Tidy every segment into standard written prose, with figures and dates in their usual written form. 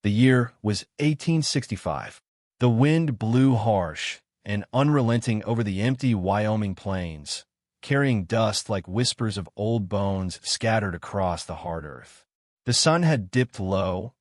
The year was 1865. The wind blew harsh and unrelenting over the empty Wyoming plains, carrying dust like whispers of old bones scattered across the hard earth. The sun had dipped low,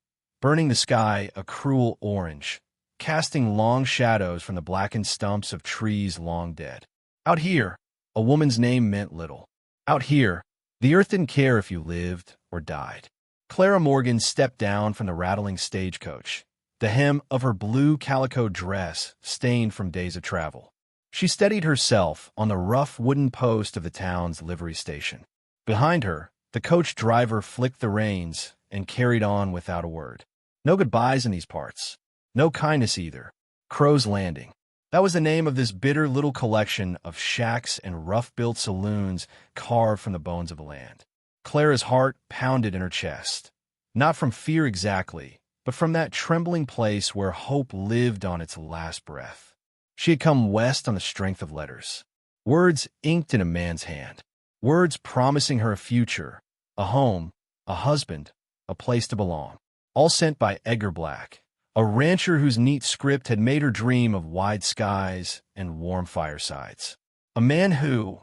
burning the sky a cruel orange, casting long shadows from the blackened stumps of trees long dead. Out here, a woman's name meant little. Out here, the earth didn't care if you lived or died. Clara Morgan stepped down from the rattling stagecoach, the hem of her blue calico dress stained from days of travel. She steadied herself on the rough wooden post of the town's livery station. Behind her, the coach driver flicked the reins and carried on without a word. No goodbyes in these parts. No kindness either. Crow's Landing. That was the name of this bitter little collection of shacks and rough-built saloons carved from the bones of the land. Clara's heart pounded in her chest, not from fear exactly, but from that trembling place where hope lived on its last breath. She had come west on the strength of letters. Words inked in a man's hand. Words promising her a future, a home, a husband, a place to belong. All sent by Edgar Black, a rancher whose neat script had made her dream of wide skies and warm firesides. A man who,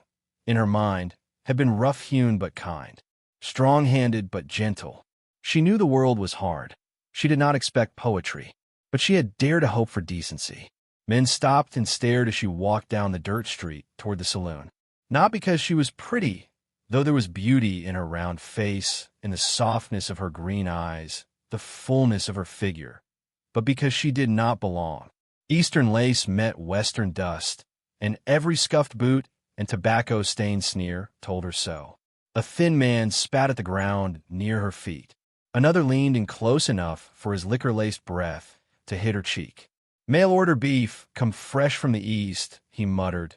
in her mind, had been rough-hewn but kind, strong-handed but gentle. She knew the world was hard. She did not expect poetry, but she had dared to hope for decency. Men stopped and stared as she walked down the dirt street toward the saloon. Not because she was pretty, though there was beauty in her round face, in the softness of her green eyes, the fullness of her figure, but because she did not belong. Eastern lace met Western dust, and every scuffed boot and tobacco-stained sneer told her so. A thin man spat at the ground near her feet. Another leaned in close enough for his liquor-laced breath to hit her cheek. "Mail-order beef, come fresh from the east," he muttered,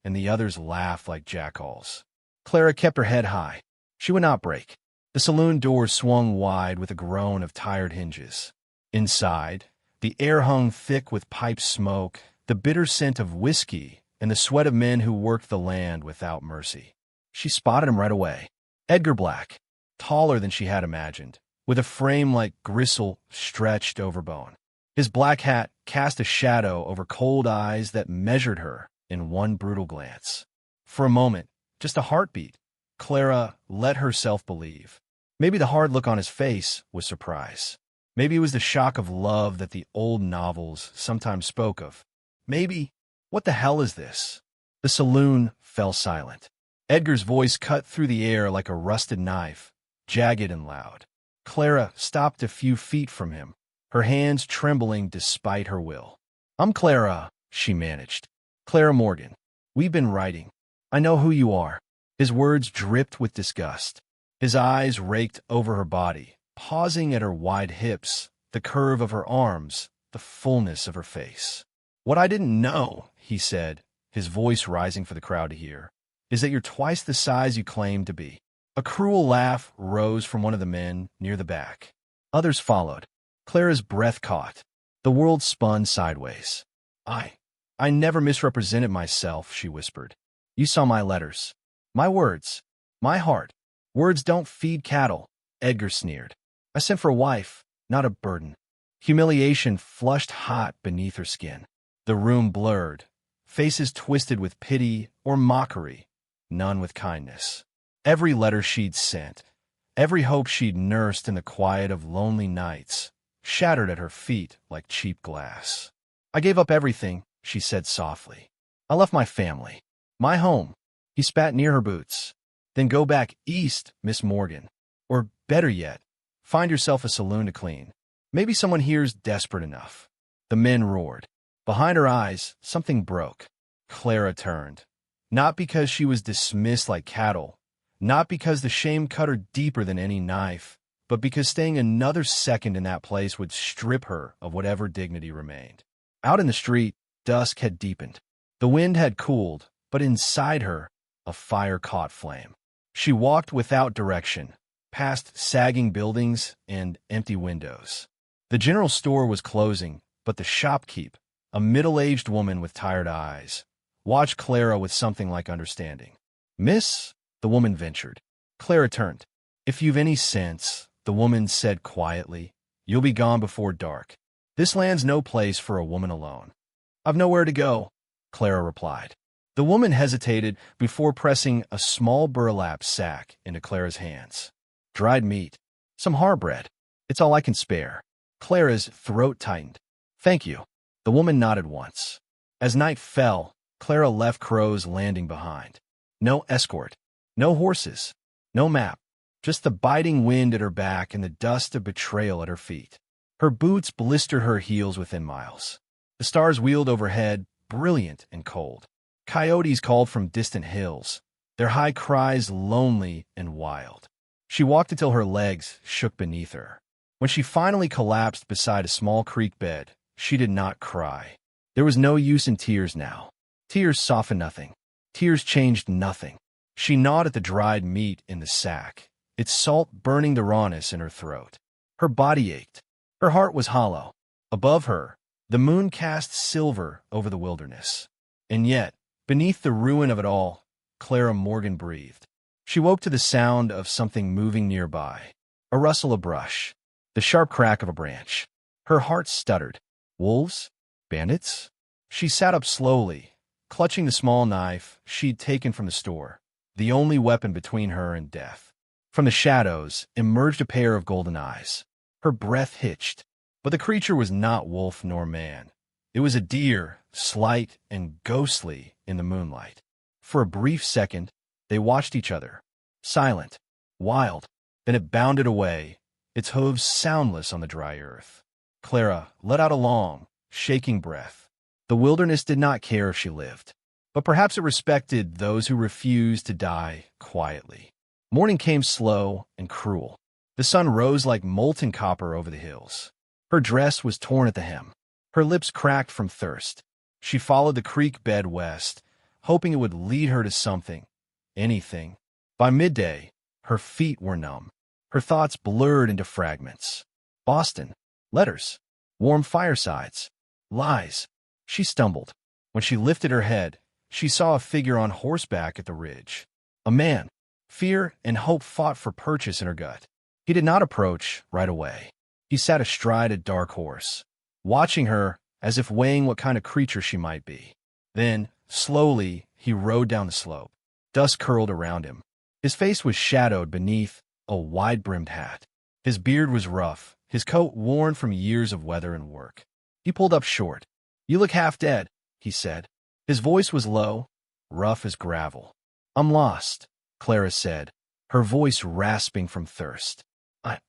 and the others laughed like jackals. Clara kept her head high. She would not break. The saloon doors swung wide with a groan of tired hinges. Inside, the air hung thick with pipe smoke, the bitter scent of whiskey, and the sweat of men who worked the land without mercy. She spotted him right away. Edgar Black, taller than she had imagined, with a frame like gristle stretched over bone. His black hat cast a shadow over cold eyes that measured her in one brutal glance. For a moment, just a heartbeat, Clara let herself believe. Maybe the hard look on his face was surprise. Maybe it was the shock of love that the old novels sometimes spoke of. Maybe, what the hell is this? The saloon fell silent. Edgar's voice cut through the air like a rusted knife, jagged and loud. Clara stopped a few feet from him, her hands trembling despite her will. "I'm Clara," she managed. "Clara Morgan. We've been writing. I know who you are." His words dripped with disgust. His eyes raked over her body, pausing at her wide hips, the curve of her arms, the fullness of her face. "What I didn't know," he said, his voice rising for the crowd to hear, "is that you're twice the size you claim to be." A cruel laugh rose from one of the men near the back. Others followed. Clara's breath caught. The world spun sideways. I never misrepresented myself," she whispered. "You saw my letters. My words. My heart. Words don't feed cattle," Edgar sneered. "I sent for a wife, not a burden." Humiliation flushed hot beneath her skin. The room blurred. Faces twisted with pity or mockery, none with kindness. Every letter she'd sent, every hope she'd nursed in the quiet of lonely nights, shattered at her feet like cheap glass. "I gave up everything," she said softly. "I left my family, my home." He spat near her boots. "Then go back east, Miss Morgan. Or, better yet, find yourself a saloon to clean. Maybe someone here's desperate enough." The men roared. Behind her eyes, something broke. Clara turned. Not because she was dismissed like cattle, not because the shame cut her deeper than any knife, but because staying another second in that place would strip her of whatever dignity remained. Out in the street, dusk had deepened. The wind had cooled, but inside her, a fire caught flame. She walked without direction, past sagging buildings and empty windows. The general store was closing, but the shopkeep, a middle-aged woman with tired eyes, watched Clara with something like understanding. "Miss," the woman ventured. Clara turned. "If you've any sense," the woman said quietly, You'll be gone before dark. This land's no place for a woman alone. I've nowhere to go, Clara replied. The woman hesitated before pressing a small burlap sack into Clara's hands. Dried meat. Some hard bread. It's all I can spare. Clara's throat tightened. Thank you. The woman nodded once. As night fell, Clara left Crow's Landing behind. No escort. No horses. No map. Just the biting wind at her back and the dust of betrayal at her feet. Her boots blistered her heels within miles. The stars wheeled overhead, brilliant and cold. Coyotes called from distant hills, their high cries lonely and wild. She walked until her legs shook beneath her. When she finally collapsed beside a small creek bed, she did not cry. There was no use in tears now. Tears softened nothing. Tears changed nothing. She gnawed at the dried meat in the sack, its salt burning the rawness in her throat. Her body ached. Her heart was hollow. Above her, the moon cast silver over the wilderness. And yet, beneath the ruin of it all, Clara Morgan breathed. She woke to the sound of something moving nearby, a rustle of brush, the sharp crack of a branch. Her heart stuttered. Wolves? Bandits? She sat up slowly, clutching the small knife she'd taken from the store, the only weapon between her and death. From the shadows emerged a pair of golden eyes. Her breath hitched, but the creature was not wolf nor man. It was a deer, slight and ghostly in the moonlight. For a brief second, they watched each other, silent, wild. Then it bounded away, its hooves soundless on the dry earth. Clara let out a long, shaking breath. The wilderness did not care if she lived, but perhaps it respected those who refused to die quietly. Morning came slow and cruel. The sun rose like molten copper over the hills. Her dress was torn at the hem. Her lips cracked from thirst. She followed the creek bed west, hoping it would lead her to something, anything. By midday, her feet were numb. Her thoughts blurred into fragments. Boston, letters, warm firesides, lies. She stumbled. When she lifted her head, she saw a figure on horseback at the ridge. A man. Fear and hope fought for purchase in her gut. He did not approach right away. He sat astride a dark horse, watching her as if weighing what kind of creature she might be. Then, slowly, he rode down the slope. Dust curled around him. His face was shadowed beneath a wide-brimmed hat. His beard was rough, his coat worn from years of weather and work. He pulled up short. "You look half dead," he said. His voice was low, rough as gravel. "I'm lost," Clara said, her voice rasping from thirst.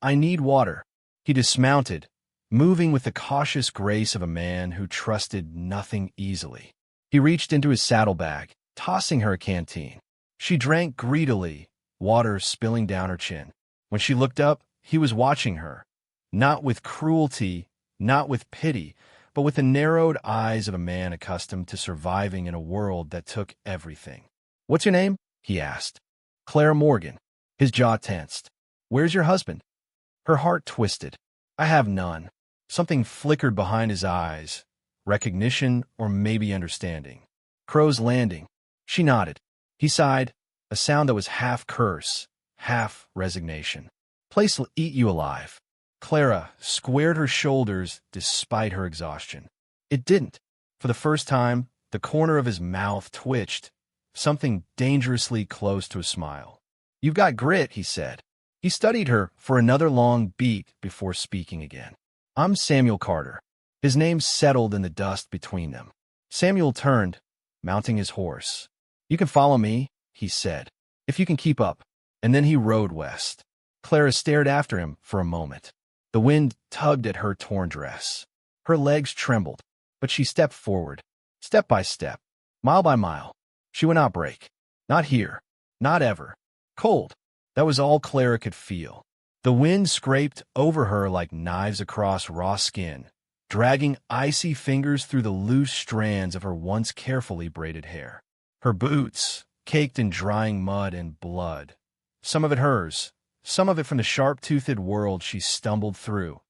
I need water." He dismounted, moving with the cautious grace of a man who trusted nothing easily. He reached into his saddlebag, tossing her a canteen. She drank greedily, water spilling down her chin. When she looked up, he was watching her, not with cruelty, not with pity, but with the narrowed eyes of a man accustomed to surviving in a world that took everything. "What's your name?" he asked. "Clara Morgan." His jaw tensed. "Where's your husband?" Her heart twisted. "I have none." Something flickered behind his eyes, recognition or maybe understanding. "Crow's Landing." She nodded. He sighed, a sound that was half curse, half resignation. "Place'll eat you alive." Clara squared her shoulders despite her exhaustion. It didn't. For the first time, the corner of his mouth twitched, something dangerously close to a smile. "You've got grit," he said. He studied her for another long beat before speaking again. "I'm Samuel Carter." His name settled in the dust between them. Samuel turned, mounting his horse. "You can follow me," he said, "if you can keep up." And then he rode west. Clara stared after him for a moment. The wind tugged at her torn dress. Her legs trembled, but she stepped forward, step by step, mile by mile. She would not break. Not here. Not ever. Cold. That was all Clara could feel. The wind scraped over her like knives across raw skin, dragging icy fingers through the loose strands of her once carefully braided hair. Her boots, caked in drying mud and blood, some of it hers, some of it from the sharp-toothed world she stumbled through,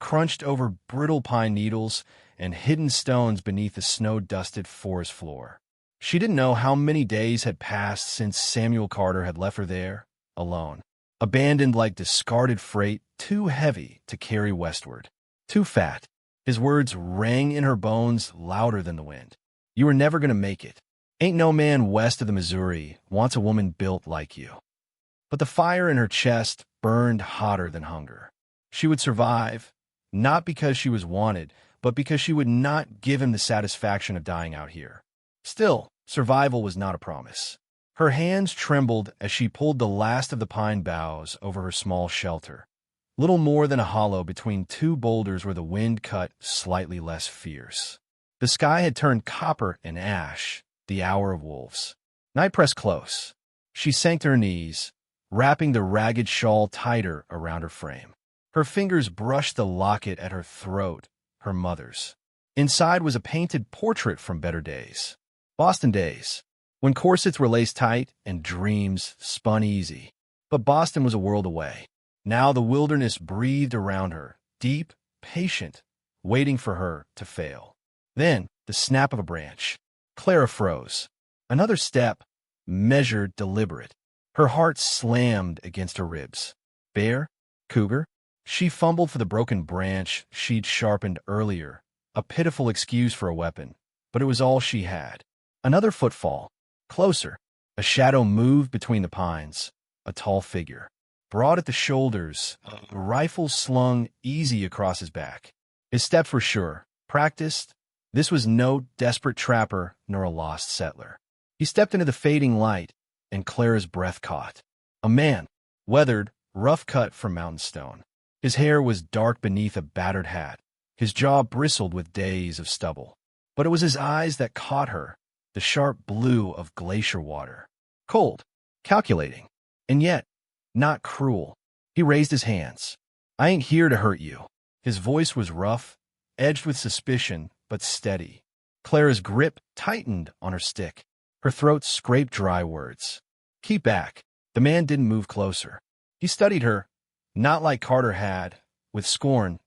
crunched over brittle pine needles and hidden stones beneath the snow-dusted forest floor. She didn't know how many days had passed since Samuel Carter had left her there, alone. abandoned like discarded freight, too heavy to carry westward. Too fat. His words rang in her bones louder than the wind. You were never going to make it. Ain't no man west of the Missouri wants a woman built like you. But the fire in her chest burned hotter than hunger. She would survive, not because she was wanted, but because she would not give him the satisfaction of dying out here. Still, survival was not a promise. Her hands trembled as she pulled the last of the pine boughs over her small shelter, little more than a hollow between two boulders where the wind cut slightly less fierce. The sky had turned copper and ash, the hour of wolves. Night pressed close. She sank to her knees, wrapping the ragged shawl tighter around her frame. Her fingers brushed the locket at her throat, her mother's. Inside was a painted portrait from better days. Boston days, when corsets were laced tight and dreams spun easy. But Boston was a world away. Now the wilderness breathed around her, deep, patient, waiting for her to fail. Then, the snap of a branch. Clara froze. Another step, measured, deliberate. Her heart slammed against her ribs. Bear? Cougar? She fumbled for the broken branch she'd sharpened earlier, a pitiful excuse for a weapon, but it was all she had. Another footfall. Closer. A shadow moved between the pines. A tall figure. Broad at the shoulders, a rifle slung easy across his back. His steps were sure, practiced. This was no desperate trapper nor a lost settler. He stepped into the fading light, and Clara's breath caught. A man, weathered, rough cut from mountain stone. His hair was dark beneath a battered hat. His jaw bristled with days of stubble. But it was his eyes that caught her, the sharp blue of glacier water. Cold, calculating, and yet not cruel. He raised his hands. I ain't here to hurt you. His voice was rough, edged with suspicion, but steady. Clara's grip tightened on her stick. Her throat scraped dry words. Keep back. The man didn't move closer. He studied her, not like Carter had, with scorn,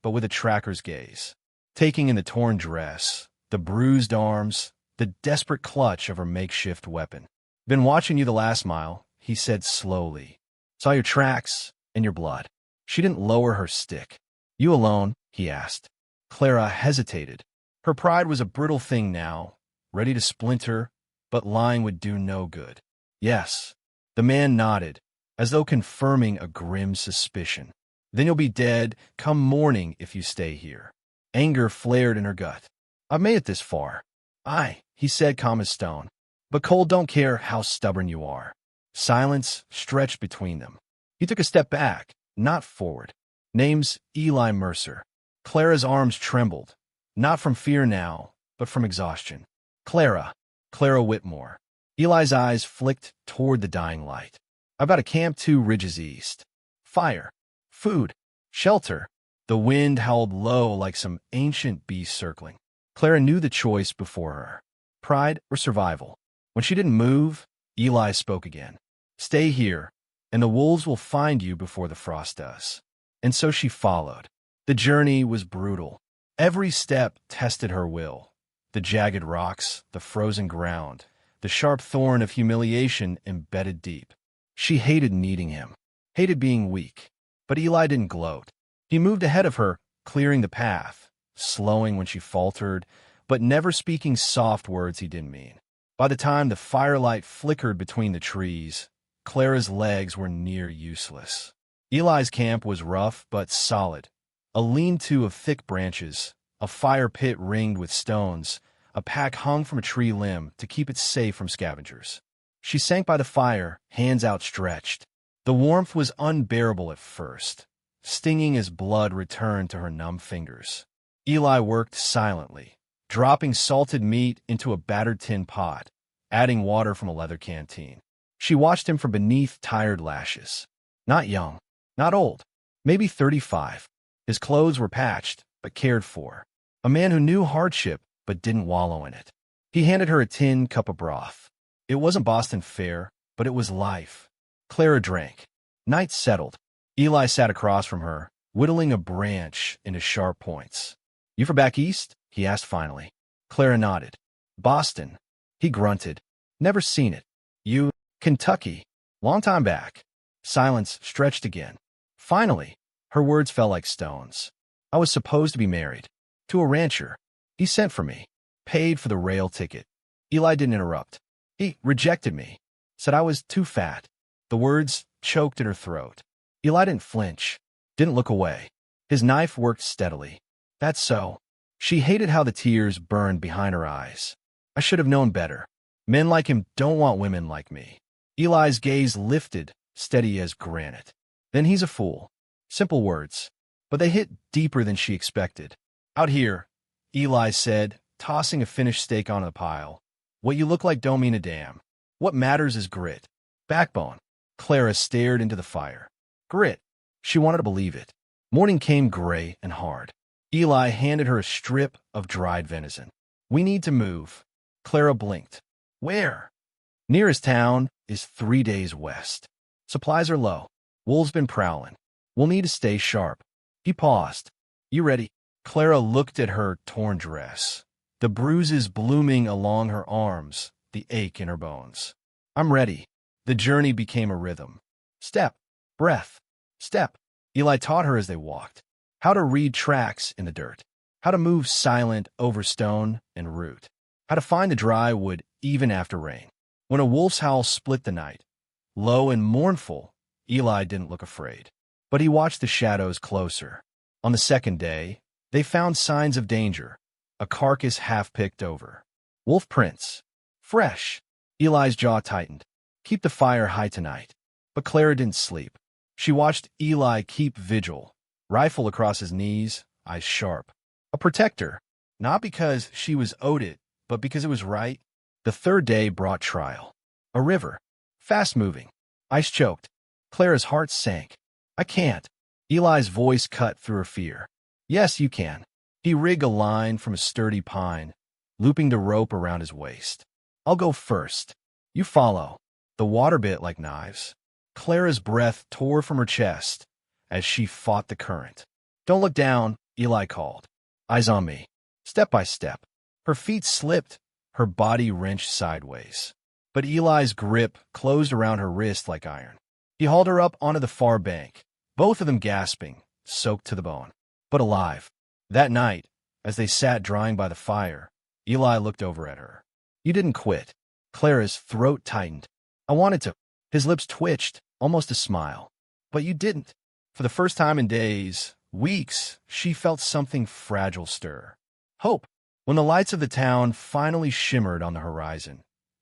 but with a tracker's gaze, taking in the torn dress, the bruised arms, the desperate clutch of her makeshift weapon. Been watching you the last mile, he said slowly. Saw your tracks and your blood. She didn't lower her stick. You alone? He asked. Clara hesitated. Her pride was a brittle thing now, ready to splinter, but lying would do no good. Yes. The man nodded, as though confirming a grim suspicion. Then you'll be dead come morning if you stay here. Anger flared in her gut. I've made it this far. Aye, he said calm as stone. But Cole don't care how stubborn you are. Silence stretched between them. He took a step back, not forward. Name's Eli Mercer. Clara's arms trembled, not from fear now, but from exhaustion. Clara Whitmore. Eli's eyes flicked toward the dying light. About a camp 2 ridges east. Fire, food, shelter. The wind howled low like some ancient beast circling. Clara knew the choice before her. Pride or survival. When she didn't move, Eli spoke again. Stay here, and the wolves will find you before the frost does. And so she followed. The journey was brutal. Every step tested her will. The jagged rocks, the frozen ground, the sharp thorn of humiliation embedded deep. She hated needing him, hated being weak. But Eli didn't gloat. He moved ahead of her, clearing the path, slowing when she faltered, but never speaking soft words he didn't mean. By the time the firelight flickered between the trees, Clara's legs were near useless. Eli's camp was rough but solid. A lean-to of thick branches, a fire pit ringed with stones, a pack hung from a tree limb to keep it safe from scavengers. She sank by the fire, hands outstretched. The warmth was unbearable at first, stinging as blood returned to her numb fingers. Eli worked silently, dropping salted meat into a battered tin pot, adding water from a leather canteen. She watched him from beneath tired lashes. Not young, not old, maybe 35. His clothes were patched, but cared for. A man who knew hardship, but didn't wallow in it. He handed her a tin cup of broth. It wasn't Boston fare, but it was life. Clara drank. Night settled. Eli sat across from her, whittling a branch into sharp points. You from back east? He asked finally. Clara nodded. Boston. He grunted. Never seen it. You, Kentucky. Long time back. Silence stretched again. Finally, her words fell like stones. I was supposed to be married. To a rancher. He sent for me. Paid for the rail ticket. Eli didn't interrupt. He rejected me. Said I was too fat. The words choked in her throat. Eli didn't flinch. Didn't look away. His knife worked steadily. That's so. She hated how the tears burned behind her eyes. I should have known better. Men like him don't want women like me. Eli's gaze lifted, steady as granite. Then he's a fool. Simple words. But they hit deeper than she expected. Out here, Eli said, tossing a finished steak on the pile. What you look like don't mean a damn. What matters is grit. Backbone. Clara stared into the fire. Grit. She wanted to believe it. Morning came gray and hard. Eli handed her a strip of dried venison. We need to move. Clara blinked. Where? Nearest town is 3 days west. Supplies are low. Wolves been prowling. We'll need to stay sharp. He paused. You ready? Clara looked at her torn dress. The bruises blooming along her arms, the ache in her bones. I'm ready. The journey became a rhythm. Step. Breath. Step. Eli taught her as they walked. How to read tracks in the dirt. How to move silent over stone and root. How to find the dry wood even after rain. When a wolf's howl split the night, low and mournful, Eli didn't look afraid. But he watched the shadows closer. On the second day, they found signs of danger. A carcass half picked over. Wolf prints. Fresh. Eli's jaw tightened. Keep the fire high tonight. But Clara didn't sleep. She watched Eli keep vigil, rifle across his knees, eyes sharp. A protector, not because she was owed it, but because it was right. The third day brought trial. A river. Fast-moving. Ice-choked. Clara's heart sank. I can't. Eli's voice cut through her fear. Yes, you can. He rigged a line from a sturdy pine, looping the rope around his waist. I'll go first. You follow. The water bit like knives. Clara's breath tore from her chest as she fought the current. Don't look down, Eli called. Eyes on me. Step by step. Her feet slipped, her body wrenched sideways. But Eli's grip closed around her wrist like iron. He hauled her up onto the far bank, both of them gasping, soaked to the bone, but alive. That night, as they sat drying by the fire, Eli looked over at her. You didn't quit. Clara's throat tightened. I wanted to. His lips twitched, almost a smile. But you didn't. For the first time in days, weeks, she felt something fragile stir. Hope. When the lights of the town finally shimmered on the horizon,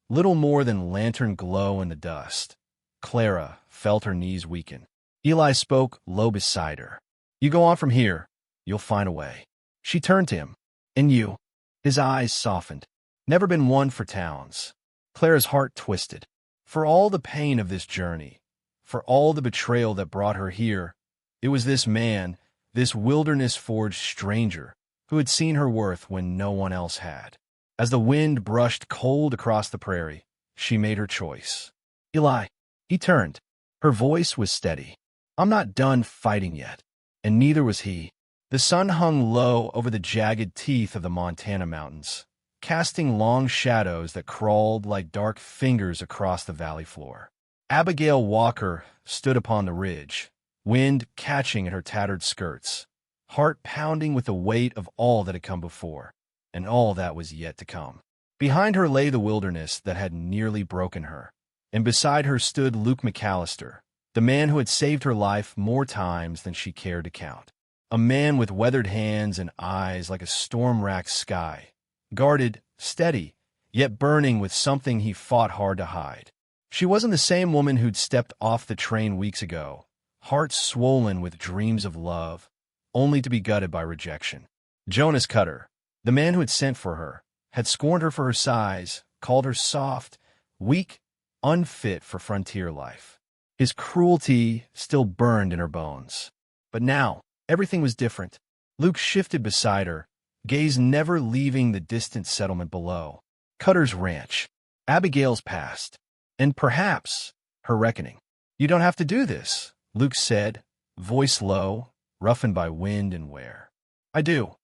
little more than lantern glow in the dust, Clara felt her knees weaken. Eli spoke low beside her. You go on from here. You'll find a way. She turned to him. And you? His eyes softened. Never been one for towns. Clara's heart twisted. For all the pain of this journey, for all the betrayal that brought her here, it was this man, this wilderness-forged stranger, who had seen her worth when no one else had. As the wind brushed cold across the prairie, she made her choice. Eli. He turned. Her voice was steady. I'm not done fighting yet. And neither was he. The sun hung low over the jagged teeth of the Montana mountains, casting long shadows that crawled like dark fingers across the valley floor. Abigail Walker stood upon the ridge, wind catching at her tattered skirts, heart pounding with the weight of all that had come before, and all that was yet to come. Behind her lay the wilderness that had nearly broken her, and beside her stood Luke McAllister, the man who had saved her life more times than she cared to count. A man with weathered hands and eyes like a storm-racked sky, guarded, steady, yet burning with something he fought hard to hide. She wasn't the same woman who'd stepped off the train weeks ago, heart swollen with dreams of love, only to be gutted by rejection. Jonas Cutter, the man who had sent for her, had scorned her for her size, called her soft, weak, unfit for frontier life. His cruelty still burned in her bones. But now, everything was different. Luke shifted beside her, gaze never leaving the distant settlement below. Cutter's ranch, Abigail's past, and perhaps her reckoning. You don't have to do this, Luke said, voice low, roughened by wind and wear. I do,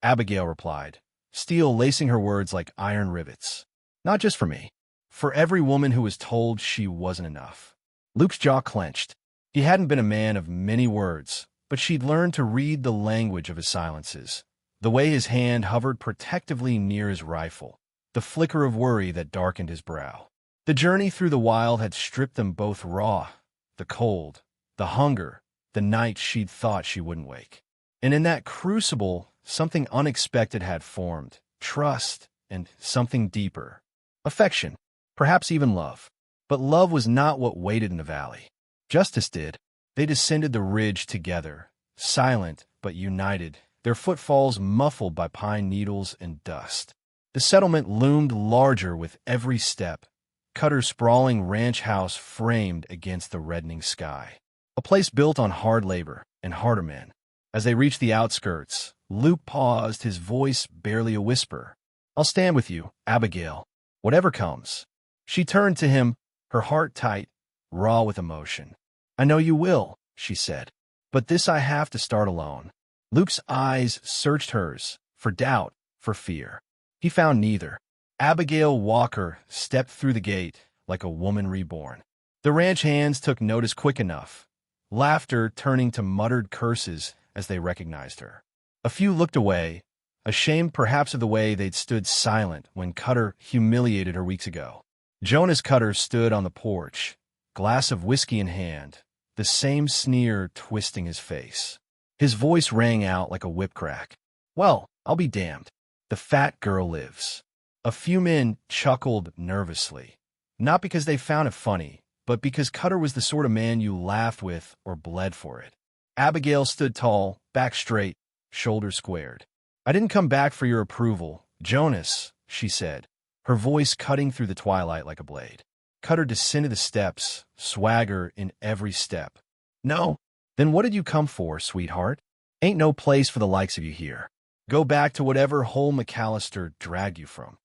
Abigail replied, steel lacing her words like iron rivets. Not just for me. For every woman who was told she wasn't enough. Luke's jaw clenched. He hadn't been a man of many words, but she'd learned to read the language of his silences, the way his hand hovered protectively near his rifle, the flicker of worry that darkened his brow. The journey through the wild had stripped them both raw, the cold, the hunger, the nights she'd thought she wouldn't wake. And in that crucible, something unexpected had formed, trust and something deeper. Affection, perhaps even love. But love was not what waited in the valley. Justice did. They descended the ridge together, silent but united, their footfalls muffled by pine needles and dust. The settlement loomed larger with every step, Cutter's sprawling ranch house framed against the reddening sky. A place built on hard labor and harder men. As they reached the outskirts, Luke paused, his voice barely a whisper. "I'll stand with you, Abigail, whatever comes." She turned to him, her heart tight, raw with emotion. "I know you will," she said, "but this I have to start alone." Luke's eyes searched hers, for doubt, for fear. He found neither. Abigail Walker stepped through the gate like a woman reborn. The ranch hands took notice quick enough, laughter turning to muttered curses as they recognized her. A few looked away, ashamed perhaps of the way they'd stood silent when Cutter humiliated her weeks ago. Jonas Cutter stood on the porch, glass of whiskey in hand, the same sneer twisting his face. His voice rang out like a whip crack. "Well, I'll be damned. The fat girl lives." A few men chuckled nervously, not because they found it funny, but because Cutter was the sort of man you laughed with or bled for it. Abigail stood tall, back straight, shoulders squared. "I didn't come back for your approval, Jonas," she said, her voice cutting through the twilight like a blade. Cutter descended the steps, swagger in every step. "No? Then what did you come for, sweetheart? Ain't no place for the likes of you here. Go back to whatever hole McAllister dragged you from."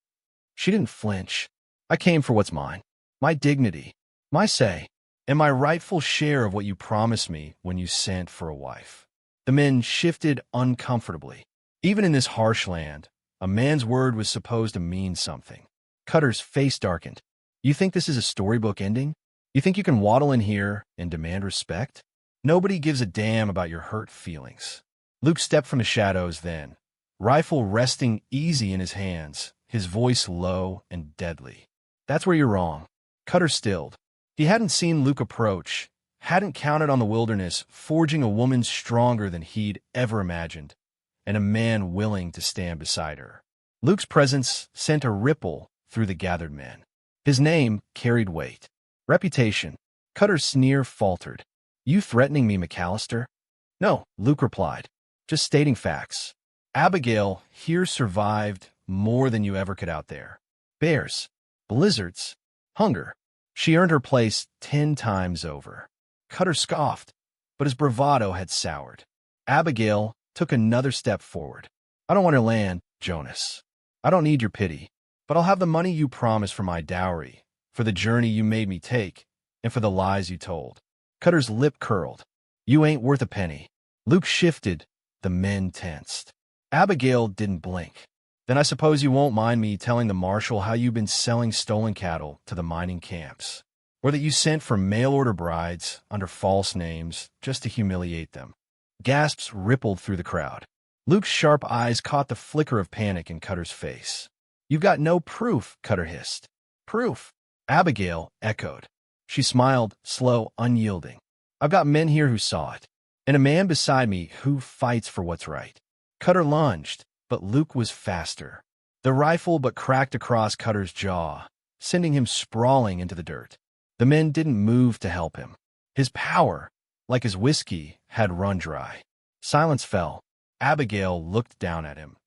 She didn't flinch. "I came for what's mine. My dignity, my say, and my rightful share of what you promised me when you sent for a wife." The men shifted uncomfortably. Even in this harsh land, a man's word was supposed to mean something. Cutter's face darkened. "You think this is a storybook ending? You think you can waddle in here and demand respect? Nobody gives a damn about your hurt feelings." Luke stepped from the shadows then, rifle resting easy in his hands, his voice low and deadly. "That's where you're wrong." Cutter stilled. He hadn't seen Luke approach, hadn't counted on the wilderness forging a woman stronger than he'd ever imagined, and a man willing to stand beside her. Luke's presence sent a ripple through the gathered men. His name carried weight. Reputation. Cutter's sneer faltered. "You threatening me, McAllister?" "No," Luke replied. "Just stating facts. Abigail here survived more than you ever could out there. Bears, blizzards, hunger. She earned her place 10 times over." Cutter scoffed, but his bravado had soured. Abigail took another step forward. "I don't want her land, Jonas. I don't need your pity, but I'll have the money you promised for my dowry, for the journey you made me take, and for the lies you told." Cutter's lip curled. "You ain't worth a penny." Luke shifted. The men tensed. Abigail didn't blink. "Then I suppose you won't mind me telling the marshal how you've been selling stolen cattle to the mining camps, or that you sent for mail-order brides under false names just to humiliate them." Gasps rippled through the crowd. Luke's sharp eyes caught the flicker of panic in Cutter's face. "You've got no proof," Cutter hissed. "Proof?" Abigail echoed. She smiled, slow, unyielding. "I've got men here who saw it, and a man beside me who fights for what's right." Cutter lunged, but Luke was faster. The rifle but cracked across Cutter's jaw, sending him sprawling into the dirt. The men didn't move to help him. His power, like his whiskey, had run dry. Silence fell. Abigail looked down at him,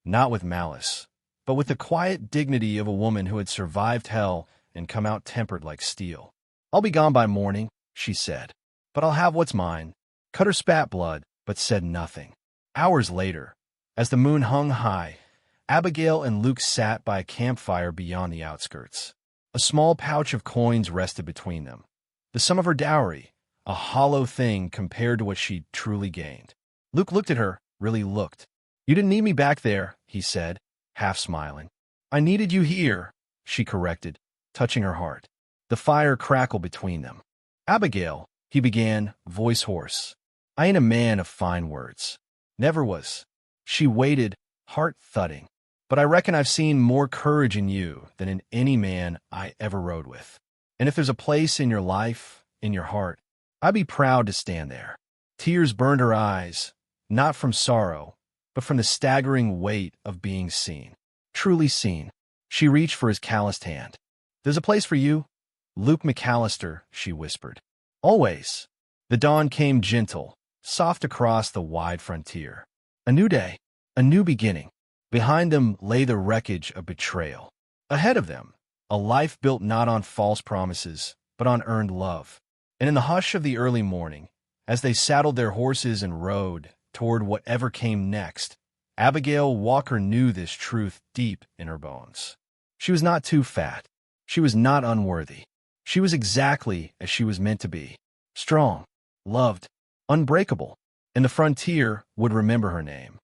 not with malice, but with the quiet dignity of a woman who had survived hell and come out tempered like steel. "I'll be gone by morning," she said, "but I'll have what's mine." Cutter spat blood, but said nothing. Hours later, as the moon hung high, Abigail and Luke sat by a campfire beyond the outskirts. A small pouch of coins rested between them. The sum of her dowry, a hollow thing compared to what she'd truly gained. Luke looked at her, really looked. "You didn't need me back there," he said, half smiling. "I needed you here," she corrected, touching her heart. The fire crackled between them. "Abigail," He began, voice hoarse. "I ain't a man of fine words. Never was." She waited, heart thudding. "But I reckon I've seen more courage in you than in any man I ever rode with. And if there's a place in your life, in your heart, I'd be proud to stand there." Tears burned her eyes, not from sorrow, but from the staggering weight of being seen. Truly seen. She reached for his calloused hand. "There's a place for you, Luke McAllister," she whispered. "Always." The dawn came gentle, soft across the wide frontier. A new day, a new beginning. Behind them lay the wreckage of betrayal. Ahead of them, a life built not on false promises, but on earned love. And in the hush of the early morning, as they saddled their horses and rode toward whatever came next, Abigail Walker knew this truth deep in her bones. She was not too fat. She was not unworthy. She was exactly as she was meant to be. Strong, loved, unbreakable. And the frontier would remember her name.